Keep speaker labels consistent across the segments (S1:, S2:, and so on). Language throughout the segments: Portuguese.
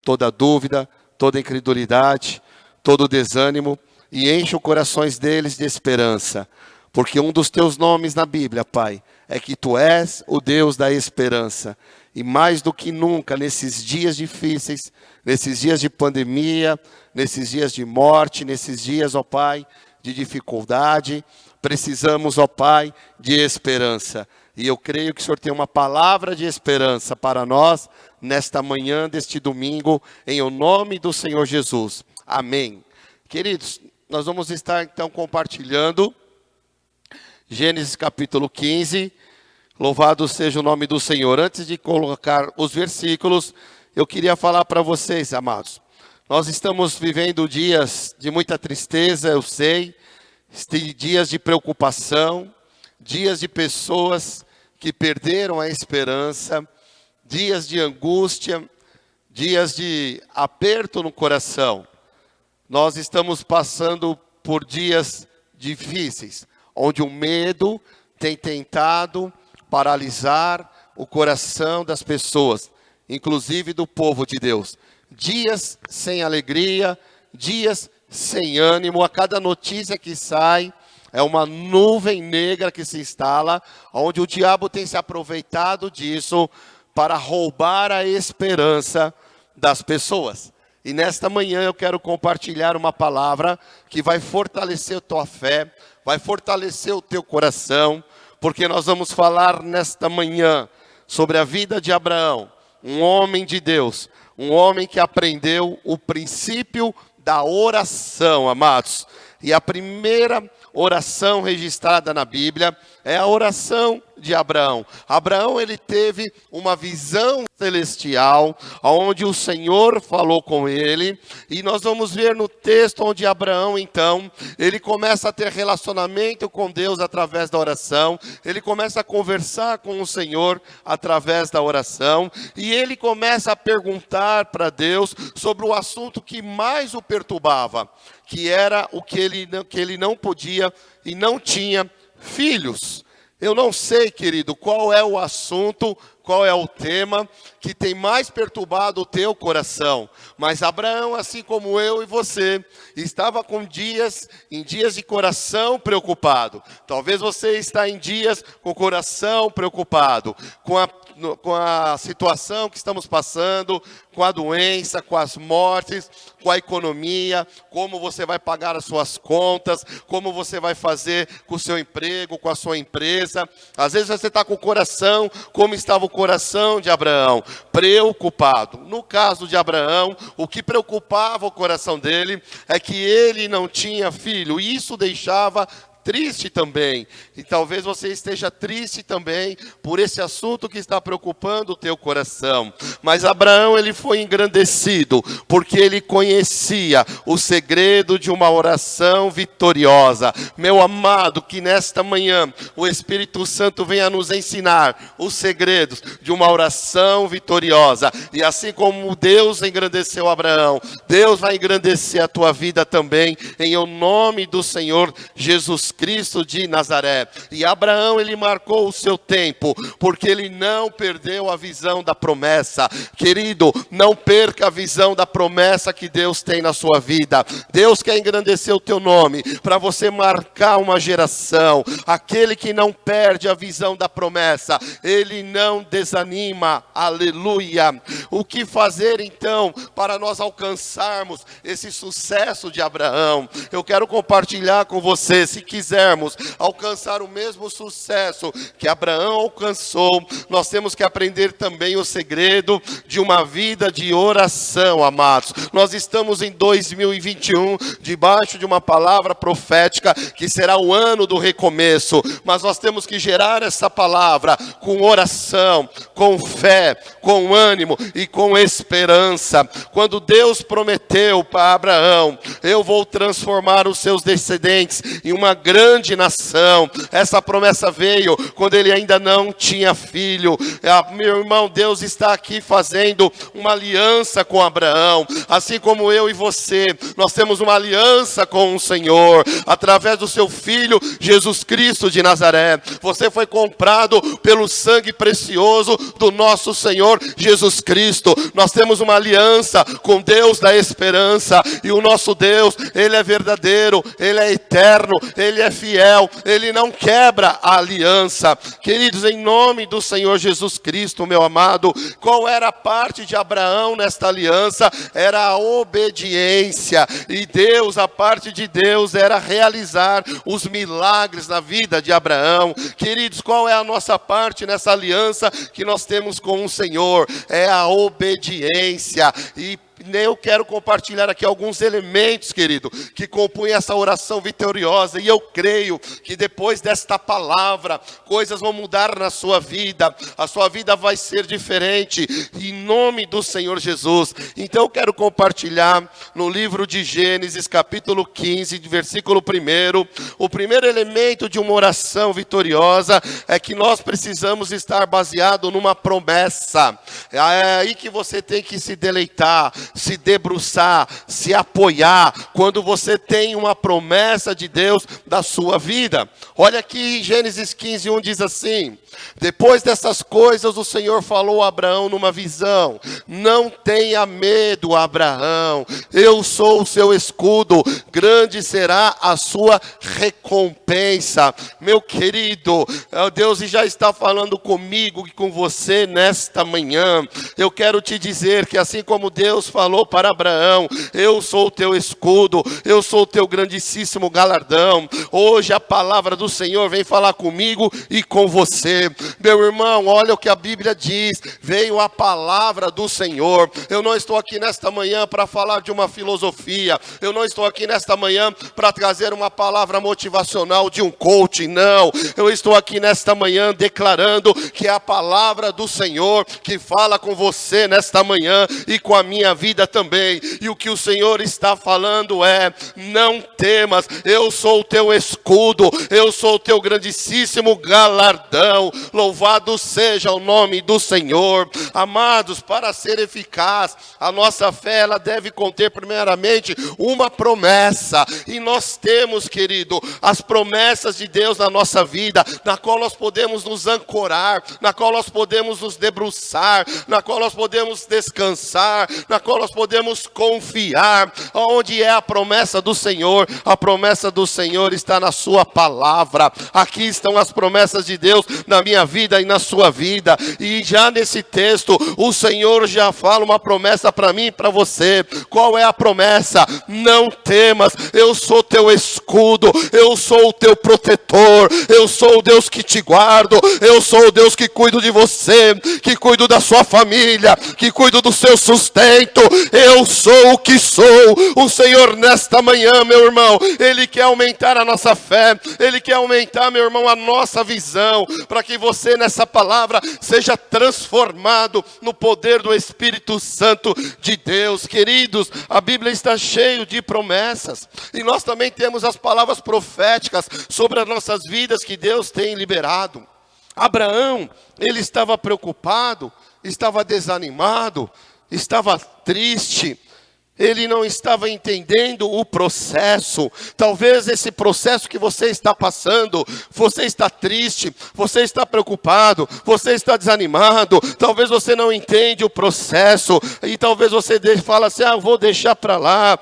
S1: toda dúvida, toda incredulidade, todo desânimo, e enche os corações deles de esperança. Porque um dos teus nomes na Bíblia, Pai, é que Tu és o Deus da esperança. E mais do que nunca, nesses dias difíceis, nesses dias de pandemia, nesses dias de morte, nesses dias, ó Pai, de dificuldade, precisamos, ó Pai, de esperança. E eu creio que o Senhor tem uma palavra de esperança para nós, nesta manhã deste domingo, em o nome do Senhor Jesus. Amém. Queridos, nós vamos estar então compartilhando Gênesis capítulo 15, louvado seja o nome do Senhor. Antes de colocar os versículos, eu queria falar para vocês, amados. Nós estamos vivendo dias de muita tristeza, eu sei, dias de preocupação, dias de pessoas que perderam a esperança, dias de angústia, dias de aperto no coração. Nós estamos passando por dias difíceis, onde o medo tem tentado paralisar o coração das pessoas, inclusive do povo de Deus. Dias sem alegria, dias sem ânimo, a cada notícia que sai é uma nuvem negra que se instala, onde o diabo tem se aproveitado disso para roubar a esperança das pessoas. E nesta manhã eu quero compartilhar uma palavra que vai fortalecer a tua fé, vai fortalecer o teu coração, porque nós vamos falar nesta manhã sobre a vida de Abraão, um homem de Deus, um homem que aprendeu o princípio da oração, amados. E a primeira oração registrada na Bíblia é a oração de Abraão. Abraão, ele teve uma visão celestial, onde o Senhor falou com ele, e nós vamos ver no texto onde Abraão, então, ele começa a ter relacionamento com Deus através da oração, ele começa a conversar com o Senhor através da oração, e ele começa a perguntar para Deus sobre o assunto que mais o perturbava, que era o que ele não podia e não tinha filhos. Eu não sei, querido, qual é o assunto, qual é o tema que tem mais perturbado o teu coração. Mas Abraão, assim como eu e você, estava em dias de coração preocupado. Talvez você está em dias com o coração preocupado, com a situação que estamos passando, com a doença, com as mortes, com a economia, como você vai pagar as suas contas, como você vai fazer com o seu emprego, com a sua empresa. Às vezes você está com o coração, como estava o coração de Abraão, preocupado. No caso de Abraão, o que preocupava o coração dele é que ele não tinha filho, e isso deixava triste também, e talvez você esteja triste também por esse assunto que está preocupando o teu coração. Mas Abraão, ele foi engrandecido, porque ele conhecia o segredo de uma oração vitoriosa. Meu amado, que nesta manhã o Espírito Santo venha nos ensinar os segredos de uma oração vitoriosa, e assim como Deus engrandeceu Abraão, Deus vai engrandecer a tua vida também, em o nome do Senhor Jesus Cristo de Nazaré. E Abraão, ele marcou o seu tempo, porque ele não perdeu a visão da promessa. Querido, não perca a visão da promessa que Deus tem na sua vida. Deus quer engrandecer o teu nome, para você marcar uma geração. Aquele que não perde a visão da promessa, ele não desanima. Aleluia. O que fazer então, para nós alcançarmos esse sucesso de Abraão? Eu quero compartilhar com você, se quisermos alcançar o mesmo sucesso que Abraão alcançou, nós temos que aprender também o segredo de uma vida de oração, amados. Nós estamos em 2021, debaixo de uma palavra profética, que será o ano do recomeço, mas nós temos que gerar essa palavra com oração, com fé, com ânimo e com esperança. Quando Deus prometeu para Abraão: eu vou transformar os seus descendentes em uma grande grande nação. Essa promessa veio quando ele ainda não tinha filho. Meu irmão, Deus está aqui fazendo uma aliança com Abraão. Assim como eu e você, nós temos uma aliança com o Senhor, através do seu Filho, Jesus Cristo de Nazaré. Você foi comprado pelo sangue precioso do nosso Senhor Jesus Cristo. Nós temos uma aliança com Deus da esperança, e o nosso Deus, Ele é verdadeiro, Ele é eterno, Ele é fiel, Ele não quebra a aliança. Queridos, em nome do Senhor Jesus Cristo, meu amado, qual era a parte de Abraão nesta aliança? Era a obediência, e Deus, a parte de Deus era realizar os milagres na vida de Abraão. Queridos, qual é a nossa parte nessa aliança que nós temos com o Senhor? É a obediência. E eu quero compartilhar aqui alguns elementos, querido, que compõem essa oração vitoriosa. E eu creio que depois desta palavra, coisas vão mudar na sua vida. A sua vida vai ser diferente, em nome do Senhor Jesus. Então eu quero compartilhar no livro de Gênesis, capítulo 15, versículo 1. O primeiro elemento de uma oração vitoriosa é que nós precisamos estar baseado numa promessa. É aí que você tem que se deleitar, se debruçar, se apoiar, quando você tem uma promessa de Deus da sua vida. Olha aqui, Gênesis 15:1 diz assim: depois dessas coisas o Senhor falou a Abraão numa visão: não tenha medo, Abraão, eu sou o seu escudo, grande será a sua recompensa. Meu querido, Deus já está falando comigo e com você nesta manhã. Eu quero te dizer que assim como Deus falou para Abraão: eu sou o teu escudo, eu sou o teu grandíssimo galardão, hoje a palavra do Senhor vem falar comigo e com você. Meu irmão, olha o que a Bíblia diz: veio a palavra do Senhor. Eu não estou aqui nesta manhã para falar de uma filosofia, eu não estou aqui nesta manhã para trazer uma palavra motivacional de um coach, não. Eu estou aqui nesta manhã declarando que é a palavra do Senhor que fala com você nesta manhã e com a minha vida também. E o que o Senhor está falando é: não temas, eu sou o teu escudo, eu sou o teu grandíssimo galardão. Louvado seja o nome do Senhor. Amados, para ser eficaz, a nossa fé ela deve conter primeiramente uma promessa. E nós temos, querido, as promessas de Deus na nossa vida, na qual nós podemos nos ancorar, na qual nós podemos nos debruçar, na qual nós podemos descansar, na qual nós podemos confiar. Onde é a promessa do Senhor? A promessa do Senhor está na sua palavra. Aqui estão as promessas de Deus na minha vida e na sua vida. E já nesse texto, o Senhor já fala uma promessa para mim e para você. Qual é a promessa? Não temas, eu sou teu escudo, eu sou o teu protetor, eu sou o Deus que te guardo, eu sou o Deus que cuido de você, que cuido da sua família, que cuido do seu sustento. Eu sou o que sou. O Senhor nesta manhã, meu irmão, Ele quer aumentar a nossa fé, Ele quer aumentar, meu irmão, a nossa visão, para que você nessa palavra seja transformado no poder do Espírito Santo de Deus. Queridos, a Bíblia está cheia de promessas, e nós também temos as palavras proféticas sobre as nossas vidas que Deus tem liberado. Abraão, ele estava preocupado, estava desanimado, estava triste. Ele não estava entendendo o processo. Talvez esse processo que você está passando, você está triste, você está preocupado, você está desanimado. Talvez você não entende o processo. E talvez você fala assim: eu vou deixar para lá.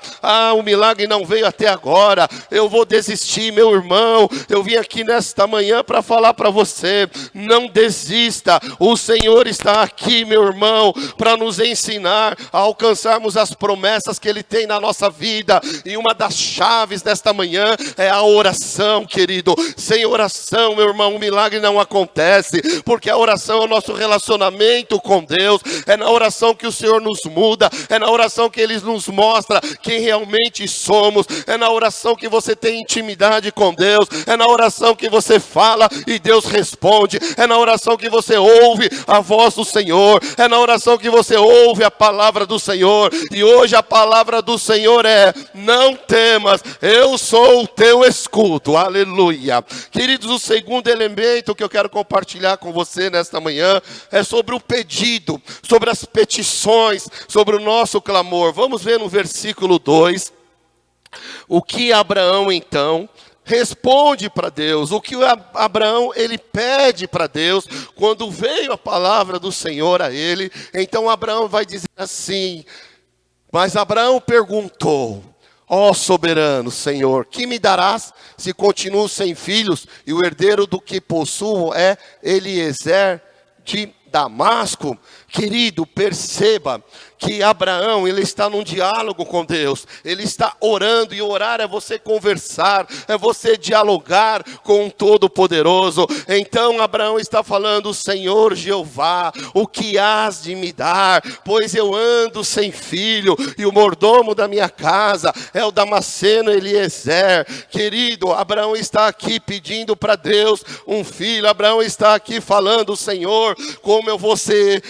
S1: O milagre não veio até agora. Eu vou desistir. Meu irmão, eu vim aqui nesta manhã para falar para você: não desista. O Senhor está aqui, meu irmão, para nos ensinar a alcançarmos as promessas que Ele tem na nossa vida. E uma das chaves desta manhã é a oração, querido. Sem oração, meu irmão, o milagre não acontece, porque a oração é o nosso relacionamento com Deus. É na oração que o Senhor nos muda, é na oração que Ele nos mostra quem realmente somos, é na oração que você tem intimidade com Deus, é na oração que você fala e Deus responde, é na oração que você ouve a voz do Senhor, é na oração que você ouve a palavra do Senhor. E hoje a palavra palavra do Senhor é: não temas, eu sou o teu escudo. Aleluia. Queridos, o segundo elemento que eu quero compartilhar com você nesta manhã é sobre o pedido, sobre as petições, sobre o nosso clamor. Vamos ver no versículo 2, o que Abraão então responde para Deus, o que Abraão ele pede para Deus, quando veio a palavra do Senhor a ele. Então Abraão vai dizer assim: mas Abraão perguntou: ó soberano Senhor, que me darás se continuo sem filhos, e o herdeiro do que possuo é Eliezer de Damasco? Querido, perceba que Abraão, ele está num diálogo com Deus, ele está orando, e orar é você conversar, é você dialogar com um Todo-Poderoso. Então Abraão está falando: Senhor Jeová, o que hás de me dar? Pois eu ando sem filho, e o mordomo da minha casa é o Damasceno Eliezer. Querido, Abraão está aqui pedindo para Deus um filho. Abraão está aqui falando: Senhor, como eu vou ser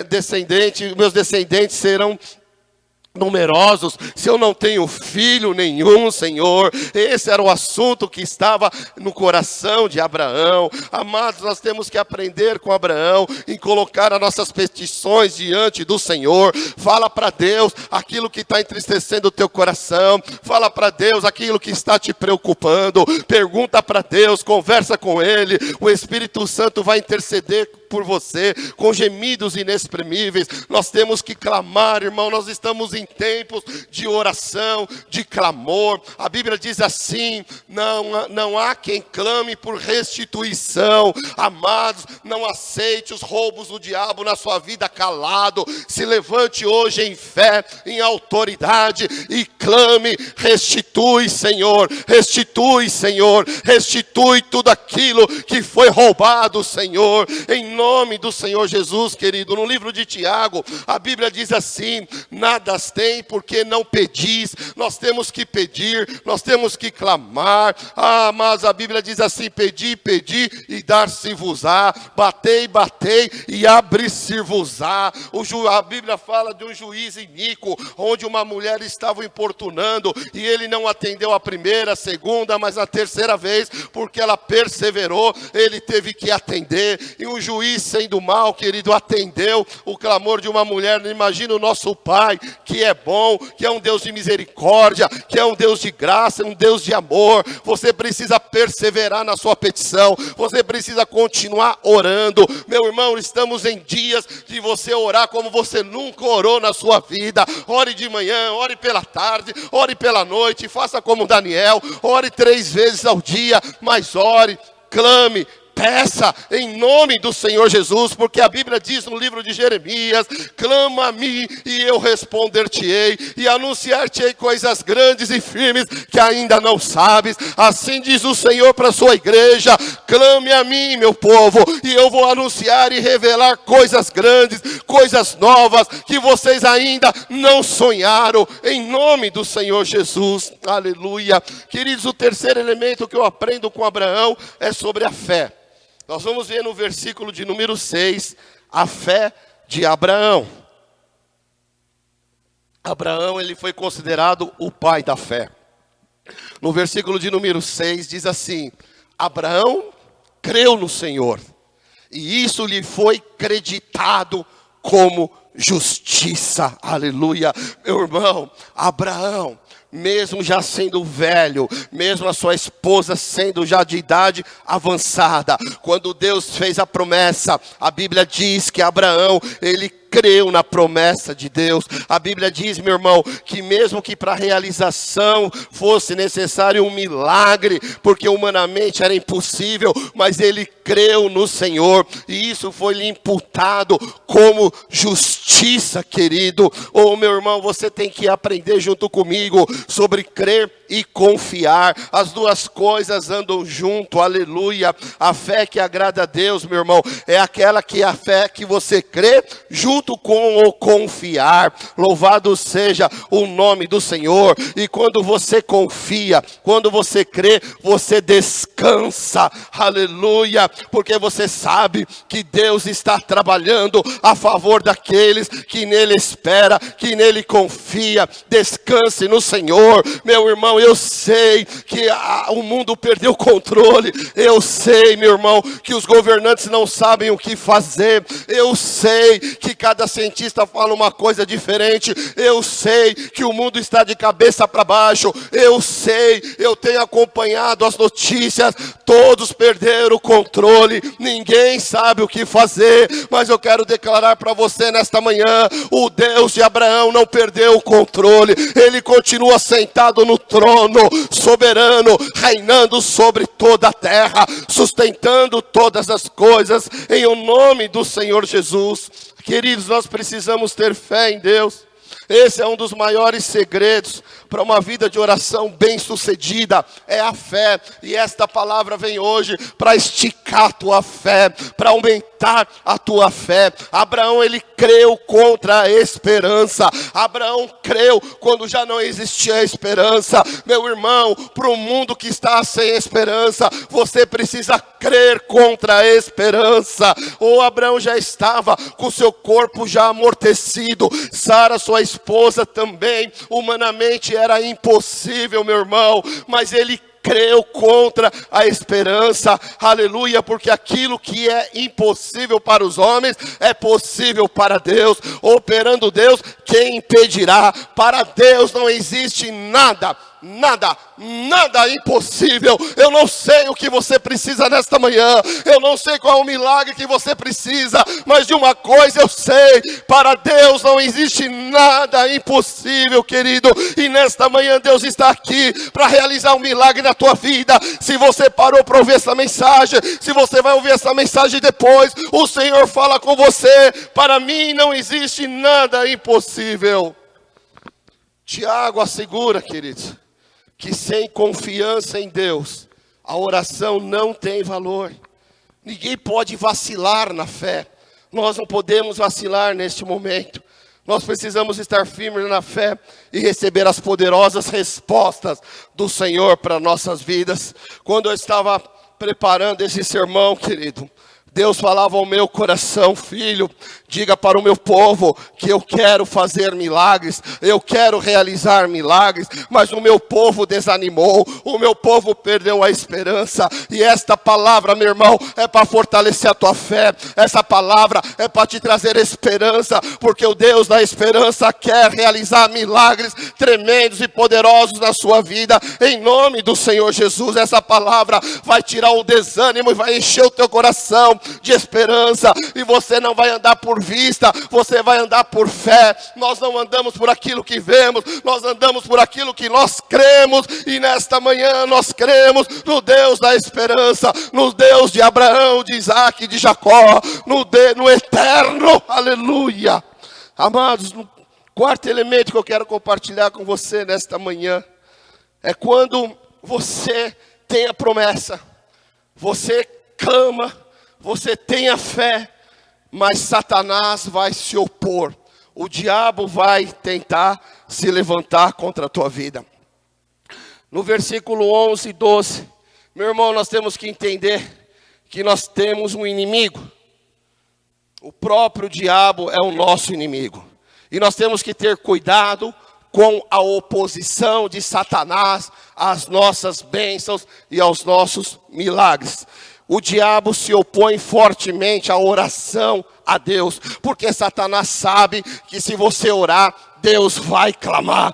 S1: descendente, meus descendentes serão numerosos, se eu não tenho filho nenhum, Senhor. Esse era o assunto que estava no coração de Abraão. Amados, nós temos que aprender com Abraão em colocar as nossas petições diante do Senhor. Fala para Deus aquilo que está entristecendo o teu coração, fala para Deus aquilo que está te preocupando, pergunta para Deus, conversa com Ele. O Espírito Santo vai interceder por você com gemidos inexprimíveis. Nós temos que clamar, irmão. Nós estamos em tempos de oração, de clamor. A Bíblia diz assim: não há quem clame por restituição. Amados, não aceite os roubos do diabo na sua vida calado. Se levante hoje em fé, em autoridade, e clame: restitui, Senhor, restitui, Senhor, restitui tudo aquilo que foi roubado, Senhor, em nome do Senhor Jesus. Querido, no livro de Tiago, a Bíblia diz assim: nada tem porque não pedis. Nós temos que pedir, nós temos que clamar. Mas a Bíblia diz assim: pedi, pedi e dar-se-vos-á, batei, batei e abre-se-vos-á. A Bíblia fala de um juiz iníquo, onde uma mulher estava importunando, e ele não atendeu a primeira, a segunda, mas a terceira vez, porque ela perseverou, ele teve que atender. E o juiz, sendo mal, querido, atendeu o clamor de uma mulher. Imagina o nosso Pai, que é bom, que é um Deus de misericórdia, que é um Deus de graça, um Deus de amor. Você precisa perseverar na sua petição, você precisa continuar orando. Meu irmão, estamos em dias de você orar como você nunca orou na sua vida. Ore de manhã, ore pela tarde, ore pela noite, faça como Daniel, ore 3 vezes ao dia, mas ore, clame, peça em nome do Senhor Jesus, porque a Bíblia diz no livro de Jeremias: clama a mim e eu responder-te-ei, e anunciar-te-ei coisas grandes e firmes que ainda não sabes. Assim diz o Senhor para a sua igreja: clame a mim, meu povo, e eu vou anunciar e revelar coisas grandes, coisas novas que vocês ainda não sonharam, em nome do Senhor Jesus. Aleluia. Queridos, o terceiro elemento que eu aprendo com Abraão é sobre a fé. Nós vamos ver no versículo de número 6, a fé de Abraão. Abraão, ele foi considerado o pai da fé. No versículo de número 6 diz assim: Abraão creu no Senhor, e isso lhe foi creditado como justiça. Aleluia. Meu irmão, Abraão, mesmo já sendo velho, mesmo a sua esposa sendo já de idade avançada, quando Deus fez a promessa, a Bíblia diz que Abraão, ele creu na promessa de Deus. A Bíblia diz, meu irmão, que mesmo que para a realização fosse necessário um milagre, porque humanamente era impossível, mas ele creu no Senhor, e isso foi lhe imputado como justiça, querido. Oh, meu irmão, você tem que aprender junto comigo sobre crer e confiar. As duas coisas andam junto, aleluia. A fé que agrada a Deus, meu irmão, é aquela que a fé que você crê junto com o confiar. Louvado seja o nome do Senhor. E quando você confia, quando você crê, você descansa, aleluia, porque você sabe que Deus está trabalhando a favor daqueles que nele espera, que nele confia. Descanse no Senhor, meu irmão. Eu sei que o mundo perdeu o controle, eu sei, meu irmão, que os governantes não sabem o que fazer, eu sei que cada cientista fala uma coisa diferente, eu sei que o mundo está de cabeça para baixo, eu sei, eu tenho acompanhado as notícias, todos perderam o controle, ninguém sabe o que fazer, mas eu quero declarar para você nesta manhã, o Deus de Abraão não perdeu o controle, ele continua sentado no trono, soberano, reinando sobre toda a terra, sustentando todas as coisas, em o nome do Senhor Jesus. Queridos, nós precisamos ter fé em Deus. Esse é um dos maiores segredos para uma vida de oração bem sucedida, é a fé. E esta palavra vem hoje para esticar a tua fé, para aumentar a tua fé. Abraão, ele creu contra a esperança. Abraão creu quando já não existia esperança. Meu irmão, para um mundo que está sem esperança, você precisa crer contra a esperança. O Abraão já estava com seu corpo já amortecido. Sara, sua esposa, também humanamente era impossível, meu irmão, mas ele creu contra a esperança, aleluia, porque aquilo que é impossível para os homens, é possível para Deus. Operando Deus, quem impedirá? Para Deus não existe nada impossível. Eu não sei o que você precisa nesta manhã, eu não sei qual é o milagre que você precisa, mas de uma coisa eu sei, para Deus não existe nada impossível, querido, e nesta manhã Deus está aqui para realizar um milagre na tua vida. Se você parou para ouvir essa mensagem, se você vai ouvir essa mensagem depois, o Senhor fala com você, para mim não existe nada impossível. Tiago assegura, queridos, que sem confiança em Deus, a oração não tem valor. Ninguém pode vacilar na fé. Nós não podemos vacilar neste momento. Nós precisamos estar firmes na fé e receber as poderosas respostas do Senhor para nossas vidas. Quando eu estava preparando esse sermão, querido, Deus falava ao meu coração: filho, diga para o meu povo que eu quero fazer milagres, eu quero realizar milagres, mas o meu povo desanimou, o meu povo perdeu a esperança. E esta palavra, meu irmão, é para fortalecer a tua fé, essa palavra é para te trazer esperança, porque o Deus da esperança quer realizar milagres tremendos e poderosos na sua vida, em nome do Senhor Jesus. Essa palavra vai tirar o desânimo e vai encher o teu coração de esperança, e você não vai andar por vista, você vai andar por fé. Nós não andamos por aquilo que vemos, nós andamos por aquilo que nós cremos, e nesta manhã nós cremos no Deus da esperança, no Deus de Abraão, de Isaac, de Jacó, no eterno, aleluia. Amados, o quarto elemento que eu quero compartilhar com você nesta manhã, é quando você tem a promessa, você clama, você tem a fé, mas Satanás vai se opor. O diabo vai tentar se levantar contra a tua vida. No versículo 11 e 12, meu irmão, nós temos que entender que nós temos um inimigo. O próprio diabo é o nosso inimigo. E nós temos que ter cuidado com a oposição de Satanás às nossas bênçãos e aos nossos milagres. O diabo se opõe fortemente à oração a Deus, porque Satanás sabe que se você orar, Deus vai clamar.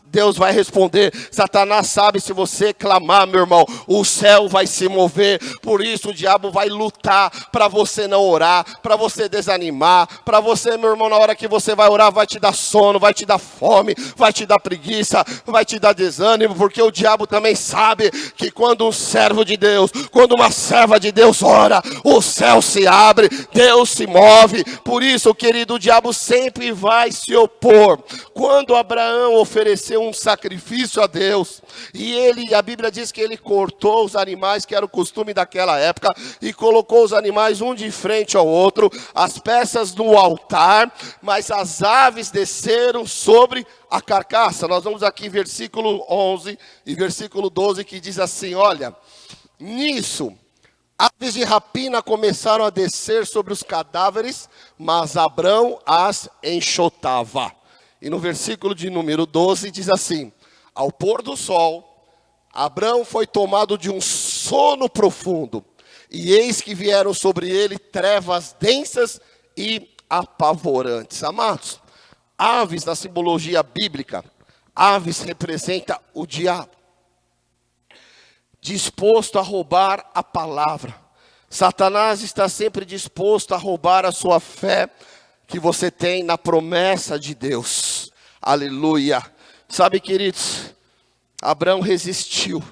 S1: Deus vai responder. Satanás sabe, se você clamar, meu irmão, o céu vai se mover. Por isso o diabo vai lutar para você não orar, para você desanimar, para você, meu irmão, na hora que você vai orar, vai te dar sono, vai te dar fome, vai te dar preguiça, vai te dar desânimo, porque o diabo também sabe que quando um servo de Deus, quando uma serva de Deus ora, o céu se abre, Deus se move. Por isso, querido, o diabo sempre vai se opor. Quando Abraão ofereceu um sacrifício a Deus. E a Bíblia diz que ele cortou os animais, que era o costume daquela época, e colocou os animais um de frente ao outro, as peças no altar, mas as aves desceram sobre a carcaça. Nós vamos aqui versículo 11 e versículo 12, que diz assim, olha, nisso aves de rapina começaram a descer sobre os cadáveres, mas Abrão as enxotava. E no versículo de número 12 diz assim, ao pôr do sol, Abrão foi tomado de um sono profundo, e eis que vieram sobre ele trevas densas e apavorantes. Amados, aves na simbologia bíblica, aves representa o diabo, disposto a roubar a palavra. Satanás está sempre disposto a roubar a sua fé que você tem na promessa de Deus. Aleluia. Sabe, queridos, Abraão resistiu.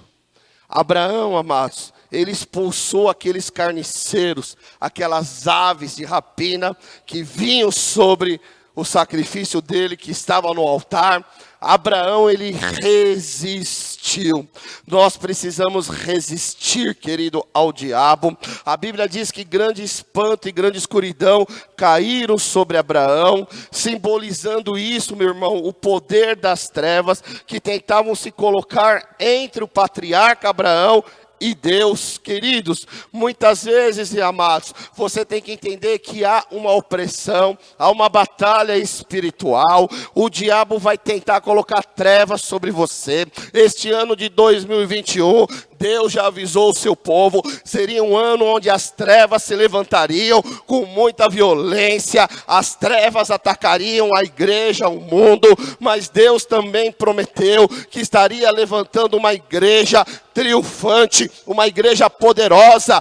S1: Abraão, amados, ele expulsou aqueles carniceiros, aquelas aves de rapina que vinham sobre o sacrifício dele que estava no altar. Abraão, ele resistiu. Nós precisamos resistir, querido, ao diabo. A Bíblia diz que grande espanto e grande escuridão caíram sobre Abraão, simbolizando isso, meu irmão, o poder das trevas que tentavam se colocar entre o patriarca Abraão e Deus. Queridos, muitas vezes, amados, você tem que entender que há uma opressão, há uma batalha espiritual. O diabo vai tentar colocar trevas sobre você. Este ano de 2021, Deus já avisou o seu povo, seria um ano onde as trevas se levantariam com muita violência, as trevas atacariam a igreja, o mundo, mas Deus também prometeu que estaria levantando uma igreja triunfante, uma igreja poderosa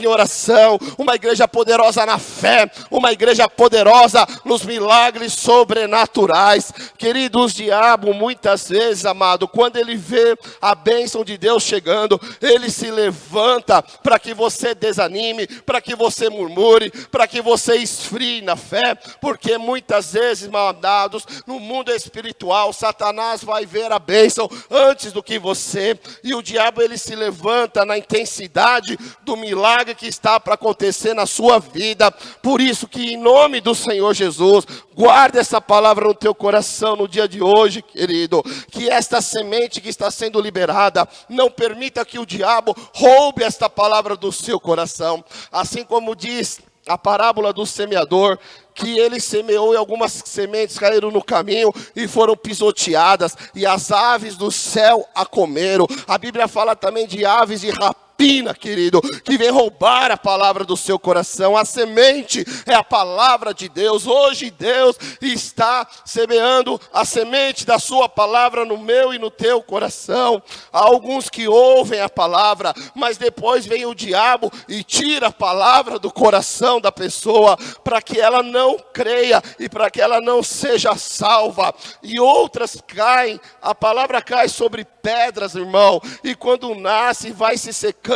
S1: em oração, uma igreja poderosa na fé, uma igreja poderosa nos milagres sobrenaturais. Queridos, o diabo muitas vezes, amado, quando ele vê a bênção de Deus chegando, ele se levanta para que você desanime, para que você murmure, para que você esfrie na fé, porque muitas vezes, amados, no mundo espiritual, Satanás vai ver a bênção antes do que você. E o diabo, ele se levanta na intensidade do milagre que está para acontecer na sua vida. Por isso que, em nome do Senhor Jesus, guarda essa palavra no teu coração no dia de hoje, querido. Que esta semente que está sendo liberada, não permita que o diabo roube esta palavra do seu coração. Assim como diz a parábola do semeador, que ele semeou e algumas sementes caíram no caminho e foram pisoteadas, e as aves do céu a comeram. A Bíblia fala também de aves de rapina, querido, que vem roubar a palavra do seu coração. A semente é a palavra de Deus. Hoje Deus está semeando a semente da sua palavra no meu e no teu coração. Há alguns que ouvem a palavra, mas depois vem o diabo e tira a palavra do coração da pessoa, para que ela não creia e para que ela não seja salva. E outras caem, a palavra cai sobre pedras, irmão, e quando nasce vai se secando,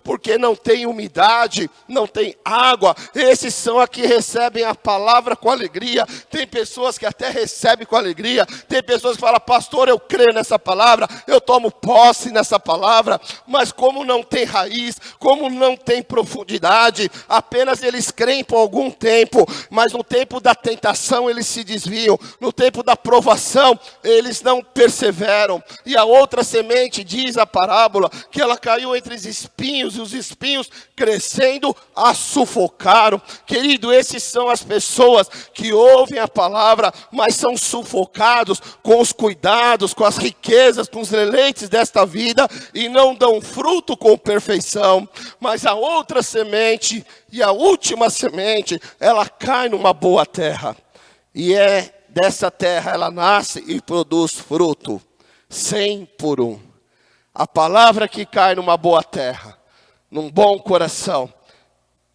S1: porque não tem umidade, não tem água. Esses são a que recebem a palavra com alegria. Tem pessoas que até recebem com alegria, tem pessoas que falam, pastor, eu creio nessa palavra, eu tomo posse nessa palavra, mas como não tem raiz, como não tem profundidade, apenas eles creem por algum tempo, mas no tempo da tentação eles se desviam, no tempo da provação eles não perseveram. E a outra semente, diz a parábola, que ela caiu entre os espinhos, e os espinhos crescendo a sufocaram. Querido, esses são as pessoas que ouvem a palavra, mas são sufocados com os cuidados, com as riquezas, com os deleites desta vida, e não dão fruto com perfeição. Mas a outra semente, e a última semente, ela cai numa boa terra, e dessa terra ela nasce e produz fruto, 100 por 1. A palavra que cai numa boa terra, num bom coração,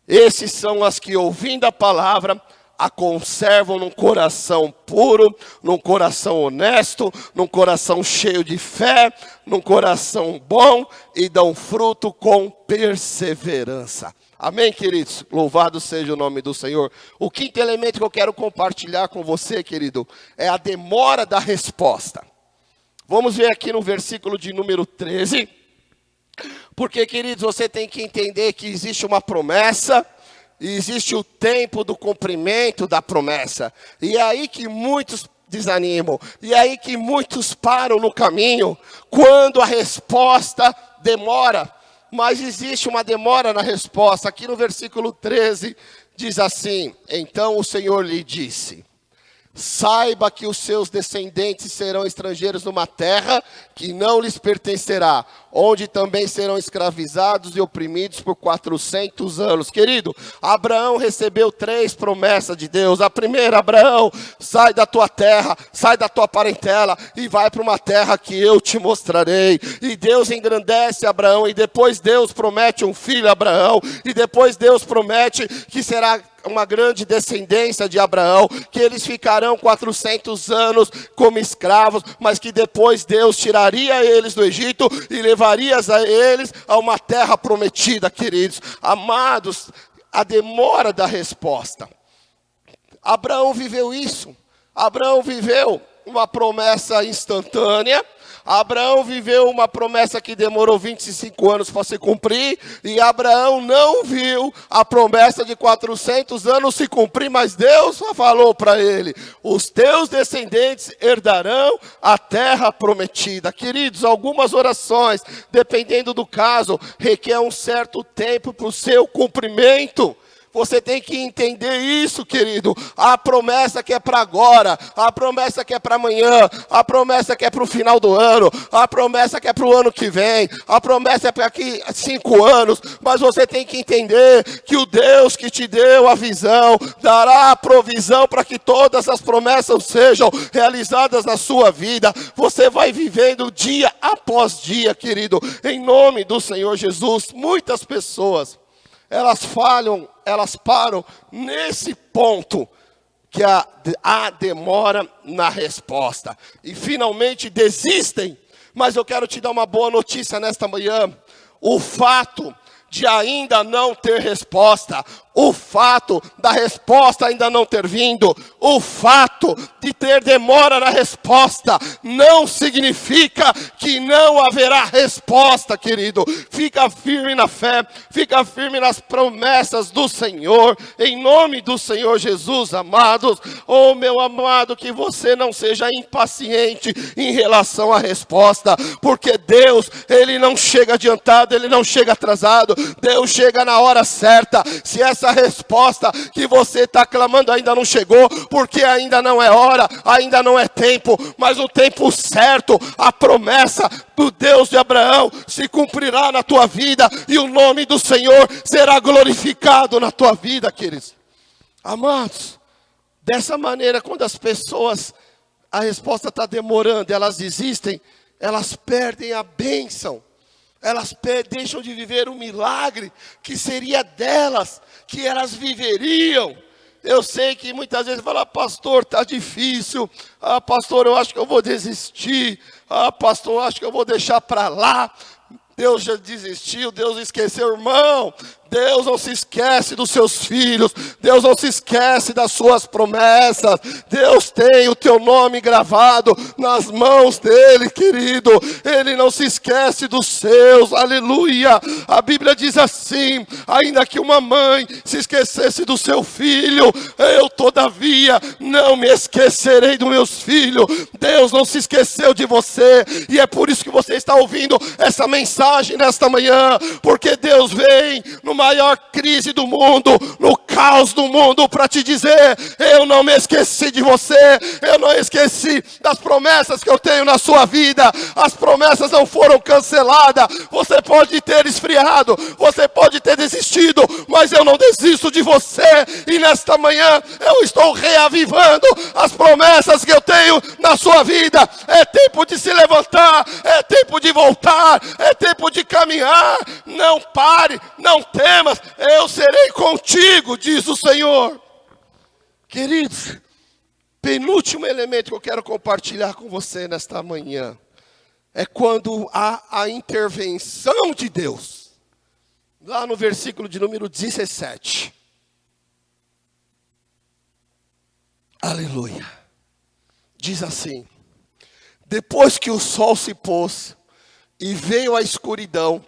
S1: esses são as que, ouvindo a palavra, a conservam num coração puro, num coração honesto, num coração cheio de fé, num coração bom, e dão fruto com perseverança. Amém, queridos? Louvado seja o nome do Senhor. O quinto elemento que eu quero compartilhar com você, querido, é a demora da resposta. Vamos ver aqui no versículo de número 13. Porque, queridos, você tem que entender que existe uma promessa e existe o tempo do cumprimento da promessa. E é aí que muitos desanimam. E é aí que muitos param no caminho quando a resposta demora. Mas existe uma demora na resposta. Aqui no versículo 13 diz assim: então o Senhor lhe disse: saiba que os seus descendentes serão estrangeiros numa terra que não lhes pertencerá, onde também serão escravizados e oprimidos por 400 anos. Querido, Abraão recebeu 3 promessas de Deus. A primeira: Abraão, sai da tua terra, sai da tua parentela e vai para uma terra que eu te mostrarei. E Deus engrandece Abraão, e depois Deus promete um filho a Abraão, e depois Deus promete que será uma grande descendência de Abraão, que eles ficarão 400 anos como escravos, mas que depois Deus tiraria eles do Egito e levaria eles a uma terra prometida, queridos. Amados, a demora da resposta. Abraão viveu isso. Abraão viveu uma promessa instantânea. Abraão viveu uma promessa que demorou 25 anos para se cumprir, e Abraão não viu a promessa de 400 anos se cumprir, mas Deus falou para ele: os teus descendentes herdarão a terra prometida. Queridos, algumas orações, dependendo do caso, requer um certo tempo para o seu cumprimento. Você tem que entender isso, querido. A promessa que é para agora, a promessa que é para amanhã, a promessa que é para o final do ano, a promessa que é para o ano que vem, a promessa é para daqui a 5 anos. Mas você tem que entender que o Deus que te deu a visão dará a provisão para que todas as promessas sejam realizadas na sua vida. Você vai vivendo dia após dia, querido, em nome do Senhor Jesus. Muitas pessoas, elas falham, elas param nesse ponto, que há demora na resposta. E finalmente desistem. Mas eu quero te dar uma boa notícia nesta manhã. O fato de ainda não ter resposta, o fato da resposta ainda não ter vindo, o fato de ter demora na resposta, não significa que não haverá resposta, querido. Fica firme na fé, fica firme nas promessas do Senhor, em nome do Senhor Jesus, amados. Oh, meu amado, que você não seja impaciente em relação à resposta, porque Deus, Ele não chega adiantado, Ele não chega atrasado, Deus chega na hora certa. Se essa resposta que você está clamando ainda não chegou, porque ainda não é hora, ainda não é tempo, mas o tempo certo, a promessa do Deus de Abraão se cumprirá na tua vida, e o nome do Senhor será glorificado na tua vida, queridos. Amados, dessa maneira, quando as pessoas, a resposta está demorando, elas desistem, elas perdem a bênção. Elas deixam de viver o milagre que seria delas, que elas viveriam. Eu sei que muitas vezes fala: pastor, está difícil. Pastor, eu acho que eu vou desistir. Pastor, eu acho que eu vou deixar para lá. Deus já desistiu, Deus esqueceu. Irmão, Deus não se esquece dos seus filhos. Deus não se esquece das suas promessas. Deus tem o teu nome gravado nas mãos dele, querido. Ele não se esquece dos seus. Aleluia. A Bíblia diz assim: ainda que uma mãe se esquecesse do seu filho, eu todavia não me esquecerei dos meus filhos. Deus não se esqueceu de você, e é por isso que você está ouvindo essa mensagem nesta manhã, porque Deus vem no maior crise do mundo, no caos do mundo, para te dizer: eu não me esqueci de você, eu não esqueci das promessas que eu tenho na sua vida. As promessas não foram canceladas. Você pode ter esfriado, você pode ter desistido, mas eu não desisto de você. E nesta manhã eu estou reavivando as promessas que eu tenho na sua vida. É tempo de se levantar, é tempo de voltar, é tempo de caminhar. Não pare, não temas, eu serei contigo, diz o Senhor. Queridos, penúltimo elemento que eu quero compartilhar com você nesta manhã é quando há a intervenção de Deus lá no versículo de número 17. Aleluia. Diz assim: depois que o sol se pôs e veio a escuridão,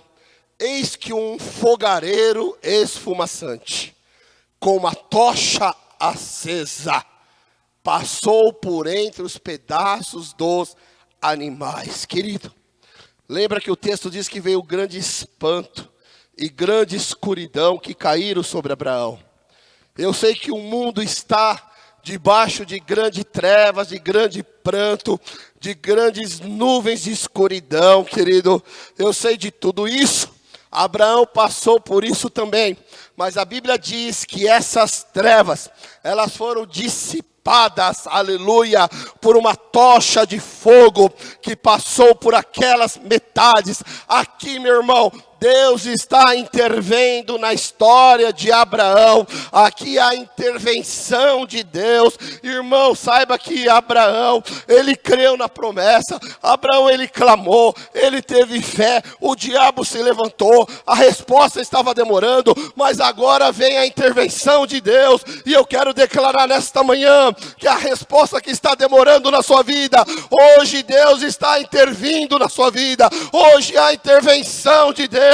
S1: eis que um fogareiro esfumaçante, com uma tocha acesa, passou por entre os pedaços dos animais. Querido, lembra que o texto diz que veio grande espanto e grande escuridão que caíram sobre Abraão. Eu sei que o mundo está debaixo de grandes trevas, de grande pranto, de grandes nuvens de escuridão, querido. Eu sei de tudo isso. Abraão passou por isso também. Mas a Bíblia diz que essas trevas, elas foram dissipadas, aleluia, por uma tocha de fogo que passou por aquelas metades. Aqui, meu irmão, Deus está intervendo na história de Abraão. Aqui há a intervenção de Deus. Irmão, saiba que Abraão, ele creu na promessa. Abraão, ele clamou, ele teve fé. O diabo se levantou, a resposta estava demorando, mas agora vem a intervenção de Deus. E eu quero declarar nesta manhã que a resposta que está demorando na sua vida, hoje Deus está intervindo na sua vida. Hoje há a intervenção de Deus.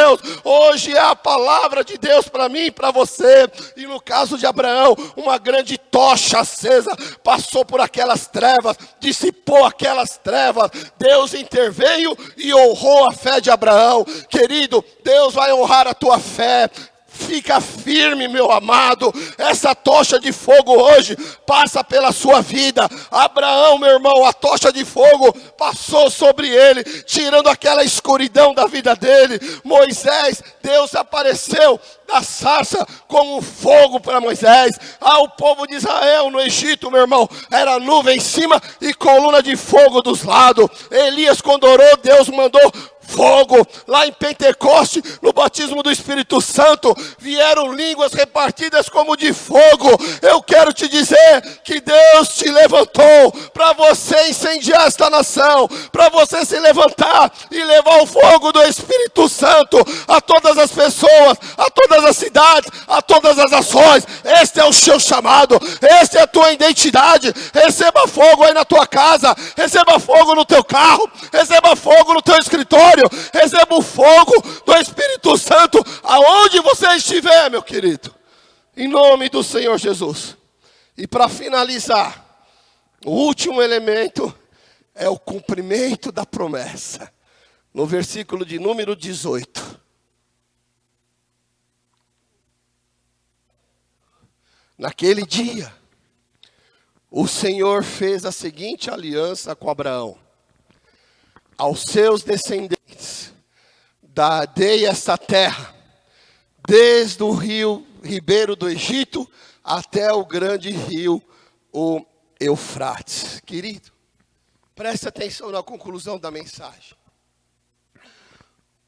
S1: Hoje é a palavra de Deus para mim e para você. E no caso de Abraão, uma grande tocha acesa passou por aquelas trevas, dissipou aquelas trevas. Deus interveio e honrou a fé de Abraão. Querido, Deus vai honrar a tua fé. Fica firme, meu amado. Essa tocha de fogo hoje passa pela sua vida. Abraão, meu irmão, a tocha de fogo passou sobre ele, tirando aquela escuridão da vida dele. Moisés, Deus apareceu da sarça como fogo para Moisés. O povo de Israel no Egito, meu irmão, era nuvem em cima e coluna de fogo dos lados. Elias, quando orou, Deus mandou fogo. Lá em Pentecoste, no batismo do Espírito Santo, vieram línguas repartidas como de fogo. Eu quero te dizer que Deus te levantou para você incendiar esta nação, para você se levantar e levar o fogo do Espírito Santo a todas as pessoas, a todas as cidades, a todas as nações. Este é o seu chamado, esta é a tua identidade. Receba fogo aí na tua casa, receba fogo no teu carro, receba fogo no teu escritório, receba o fogo do Espírito Santo aonde você estiver, meu querido, em nome do Senhor Jesus. E para finalizar, o último elemento é o cumprimento da promessa, no versículo de número 18. Naquele dia, o Senhor fez a seguinte aliança com Abraão: aos seus descendentes darei esta terra, desde o rio ribeiro do Egito até o grande rio, o Eufrates. Querido, preste atenção na conclusão da mensagem.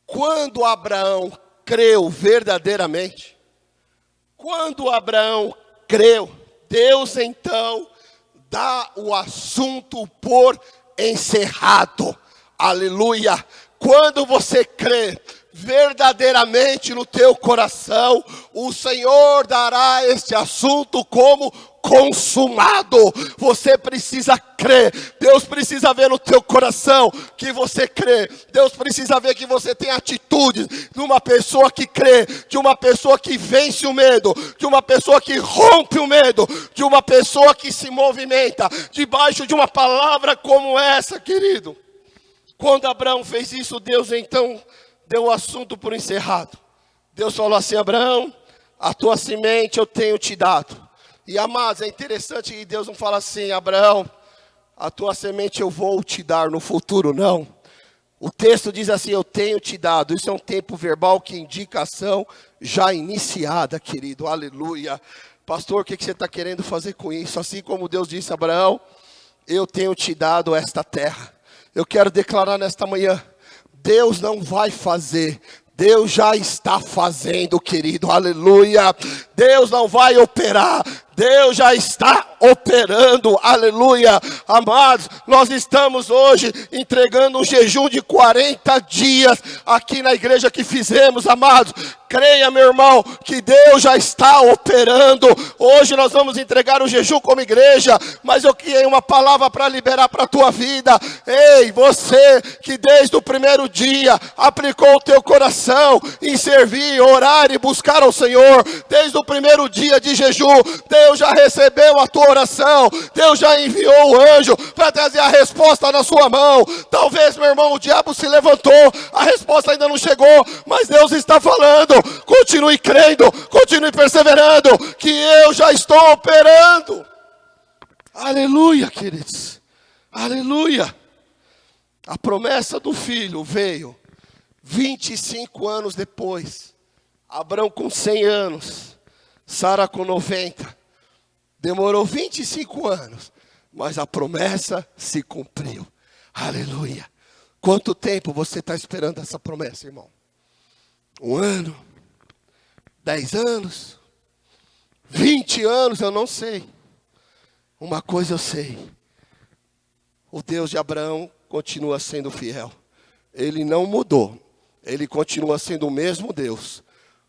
S1: Quando Abraão creu verdadeiramente, quando Abraão creu, Deus então dá o assunto por encerrado. Aleluia. Quando você crê verdadeiramente no teu coração, o Senhor dará este assunto como consumado. Você precisa crer. Deus precisa ver no teu coração que você crê. Deus precisa ver que você tem atitudes de uma pessoa que crê, de uma pessoa que vence o medo, de uma pessoa que rompe o medo, de uma pessoa que se movimenta debaixo de uma palavra como essa, querido. Quando Abraão fez isso, Deus então deu o assunto por encerrado. Deus falou assim: Abraão, a tua semente eu tenho te dado. E amados, é interessante que Deus não fala assim: Abraão, a tua semente eu vou te dar no futuro, não. O texto diz assim: eu tenho te dado. Isso é um tempo verbal que indica ação já iniciada, querido. Aleluia. Pastor, o que você está querendo fazer com isso? Assim como Deus disse a Abraão: eu tenho te dado esta terra. Eu quero declarar nesta manhã: Deus não vai fazer, Deus já está fazendo, querido. Aleluia. Deus não vai operar, Deus já está operando, aleluia. Amados, nós estamos hoje entregando um jejum de 40 dias aqui na igreja que fizemos, amados. Creia, meu irmão, que Deus já está operando. Hoje nós vamos entregar o jejum como igreja, mas eu queria uma palavra para liberar para a tua vida. Ei, você que desde o primeiro dia aplicou o teu coração em servir, orar e buscar ao Senhor, desde o primeiro dia de jejum, Deus já recebeu a tua oração, Deus já enviou o anjo para trazer a resposta na sua mão. Talvez, meu irmão, o diabo se levantou, a resposta ainda não chegou, mas Deus está falando. Continue crendo, continue perseverando, que eu já estou operando. Aleluia, queridos, aleluia. A promessa do filho veio 25 anos depois. Abraão com 100 anos, Sara com 90. Demorou 25 anos, mas a promessa se cumpriu. Aleluia. Quanto tempo você está esperando essa promessa, irmão? 1 ano? 10 anos, 20 anos, eu não sei. Uma coisa eu sei. O Deus de Abraão continua sendo fiel. Ele não mudou. Ele continua sendo o mesmo Deus.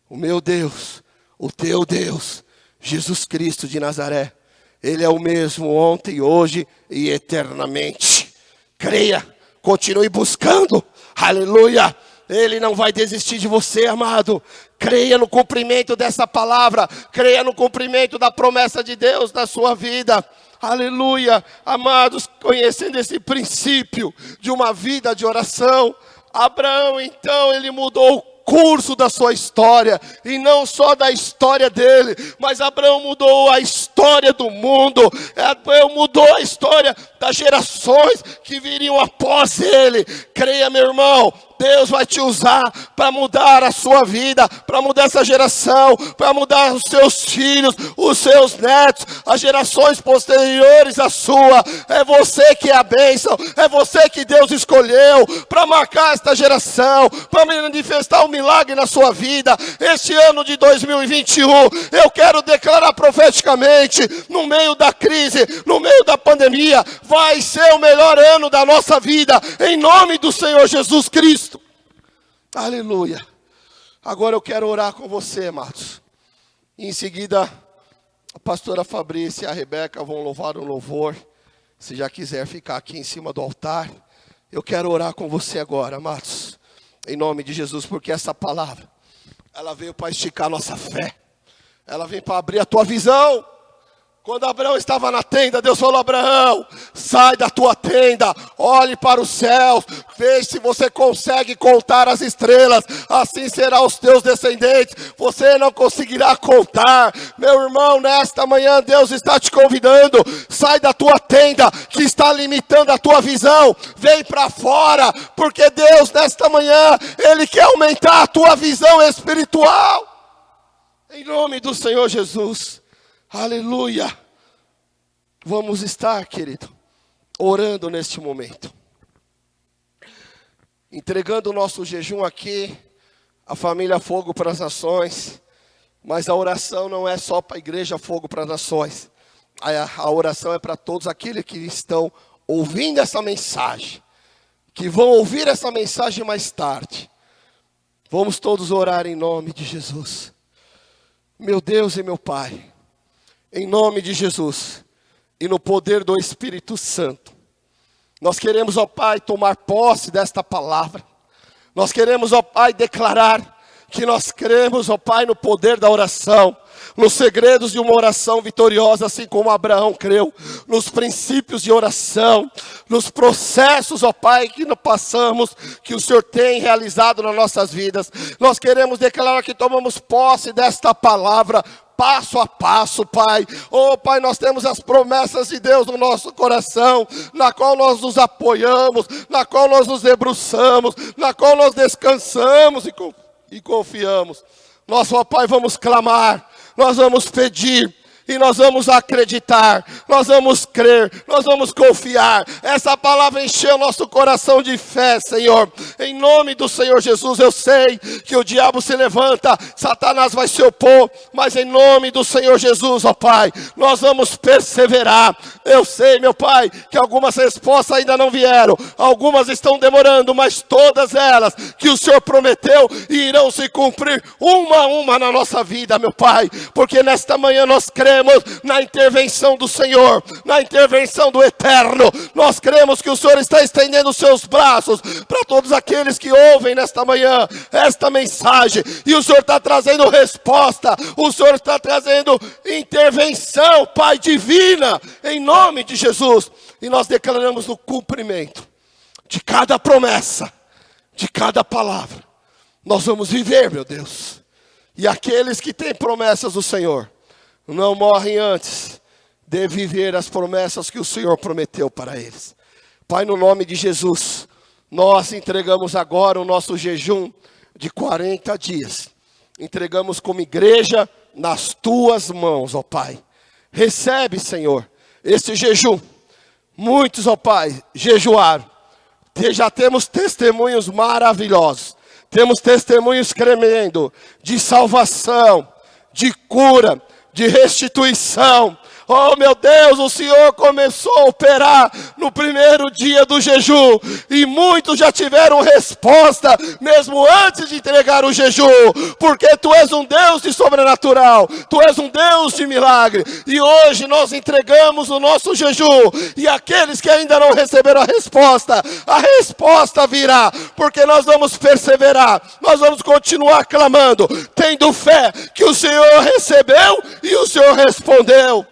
S1: O meu Deus, o teu Deus, Jesus Cristo de Nazaré. Ele é o mesmo ontem, hoje e eternamente. Creia, continue buscando. Aleluia. Ele não vai desistir de você, amado. Creia no cumprimento dessa palavra. Creia no cumprimento da promessa de Deus na sua vida. Aleluia. Amados, conhecendo esse princípio de uma vida de oração, Abraão, então, ele mudou o curso da sua história, e não só da história dele, mas Abraão mudou a história do mundo. Abraão mudou a história das gerações que viriam após ele. Creia, meu irmão, Deus vai te usar para mudar a sua vida, para mudar essa geração, para mudar os seus filhos, os seus netos, as gerações posteriores à sua. É você que é a bênção, é você que Deus escolheu para marcar esta geração, para manifestar um milagre na sua vida. Este ano de 2021, eu quero declarar profeticamente, no meio da crise, no meio da pandemia, vai ser o melhor ano da nossa vida, em nome do Senhor Jesus Cristo. Aleluia. Agora eu quero orar com você, amados. Em seguida, a pastora Fabrícia e a Rebeca vão louvar um louvor. Se já quiser ficar aqui em cima do altar, eu quero orar com você agora, amados. Em nome de Jesus, porque essa palavra, ela veio para esticar a nossa fé. Ela vem para abrir a tua visão. Quando Abraão estava na tenda, Deus falou: Abraão, sai da tua tenda, olhe para os céus, veja se você consegue contar as estrelas, assim será os teus descendentes. Você não conseguirá contar. Meu irmão, nesta manhã Deus está te convidando: sai da tua tenda, que está limitando a tua visão, vem para fora, porque Deus nesta manhã, Ele quer aumentar a tua visão espiritual. Em nome do Senhor Jesus. Aleluia. Vamos estar, querido, orando neste momento, entregando o nosso jejum aqui, a família Fogo para as Nações. Mas a oração não é só para a igreja Fogo para as Nações. A oração é para todos aqueles que estão ouvindo essa mensagem, que vão ouvir essa mensagem mais tarde. Vamos todos orar em nome de Jesus. Meu Deus e meu Pai, em nome de Jesus e no poder do Espírito Santo, nós queremos, ó Pai, tomar posse desta palavra. Nós queremos, ó Pai, declarar que nós cremos, ó Pai, no poder da oração, nos segredos de uma oração vitoriosa, assim como Abraão creu, nos princípios de oração, nos processos, ó Pai, que nós passamos, que o Senhor tem realizado nas nossas vidas. Nós queremos declarar que tomamos posse desta palavra, passo a passo, Pai. Oh, Pai, nós temos as promessas de Deus no nosso coração, na qual nós nos apoiamos, na qual nós nos debruçamos, na qual nós descansamos e confiamos. Nós, ó Pai, vamos clamar, nós vamos pedir e nós vamos acreditar, nós vamos crer, nós vamos confiar. Essa palavra encheu o nosso coração de fé, Senhor. Em nome do Senhor Jesus, eu sei que o diabo se levanta, Satanás vai se opor, mas em nome do Senhor Jesus, ó Pai, nós vamos perseverar. Eu sei, meu Pai, que algumas respostas ainda não vieram, algumas estão demorando, mas todas elas que o Senhor prometeu irão se cumprir uma a uma na nossa vida, meu Pai, porque nesta manhã nós cremos na intervenção do Senhor, na intervenção do Eterno. Nós cremos que o Senhor está estendendo os seus braços para todos aqueles que ouvem nesta manhã esta mensagem, e o Senhor está trazendo resposta, o Senhor está trazendo intervenção, Pai, divina, em nome de Jesus. E nós declaramos o cumprimento de cada promessa, de cada palavra. Nós vamos viver, meu Deus. E aqueles que têm promessas do Senhor não morrem antes de viver as promessas que o Senhor prometeu para eles. Pai, no nome de Jesus, nós entregamos agora o nosso jejum de 40 dias. Entregamos como igreja nas tuas mãos, ó Pai. Recebe, Senhor, esse jejum. Muitos, ó Pai, jejuaram. Já temos testemunhos maravilhosos. Temos testemunhos tremendo de salvação, de cura, de restituição. Oh, meu Deus, o Senhor começou a operar no primeiro dia do jejum. E muitos já tiveram resposta, mesmo antes de entregar o jejum. Porque Tu és um Deus de sobrenatural. Tu és um Deus de milagre. E hoje nós entregamos o nosso jejum. E aqueles que ainda não receberam a resposta virá. Porque nós vamos perseverar. Nós vamos continuar clamando, tendo fé que o Senhor recebeu e o Senhor respondeu.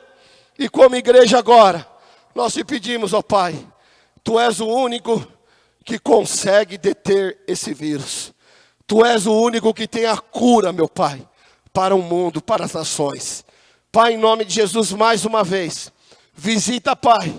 S1: E como igreja agora, nós te pedimos, ó Pai, Tu és o único que consegue deter esse vírus. Tu és o único que tem a cura, meu Pai, para o mundo, para as nações. Pai, em nome de Jesus, mais uma vez, visita, Pai,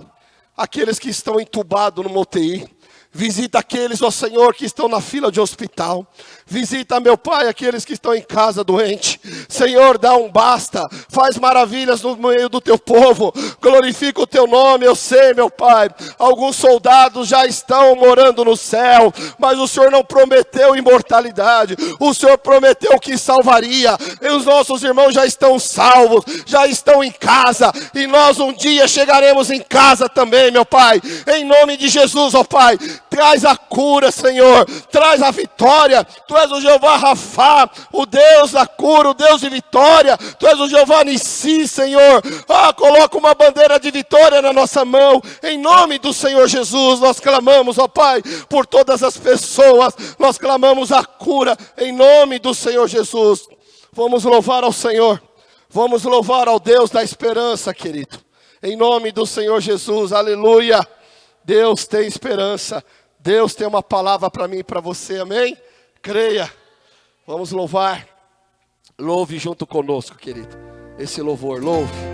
S1: aqueles que estão entubados no UTI. Visita aqueles, ó Senhor, que estão na fila de hospital. Visita, meu Pai, aqueles que estão em casa doente. Senhor, dá um basta. Faz maravilhas no meio do Teu povo. Glorifica o Teu nome, eu sei, meu Pai. Alguns soldados já estão morando no céu, mas o Senhor não prometeu imortalidade. O Senhor prometeu que salvaria. E os nossos irmãos já estão salvos, já estão em casa. E nós um dia chegaremos em casa também, meu Pai. Em nome de Jesus, ó Pai. Traz a cura, Senhor, traz a vitória. Tu és o Jeová Rafá, o Deus da cura, o Deus de vitória. Tu és o Jeová Nissi, Senhor. Coloca uma bandeira de vitória na nossa mão. Em nome do Senhor Jesus, nós clamamos, ó Pai, por todas as pessoas. Nós clamamos a cura em nome do Senhor Jesus. Vamos louvar ao Senhor. Vamos louvar ao Deus da esperança, querido. Em nome do Senhor Jesus, aleluia. Deus tem esperança. Deus tem uma palavra para mim e para você, amém? Creia. Vamos louvar. Louve junto conosco, querido. Esse louvor, louve.